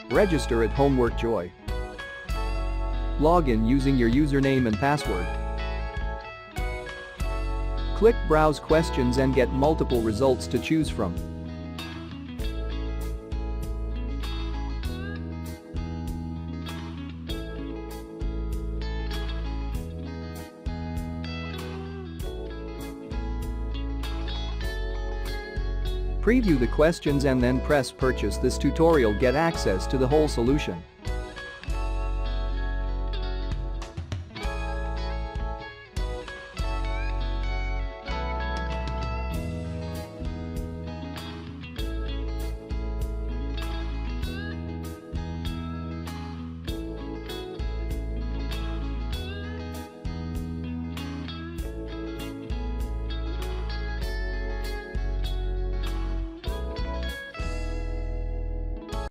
Register at Homework Joy. Log in using your username and password. Click Browse Questions and get multiple results to choose from. Preview the questions and then press Purchase. This tutorial get access to the whole solution.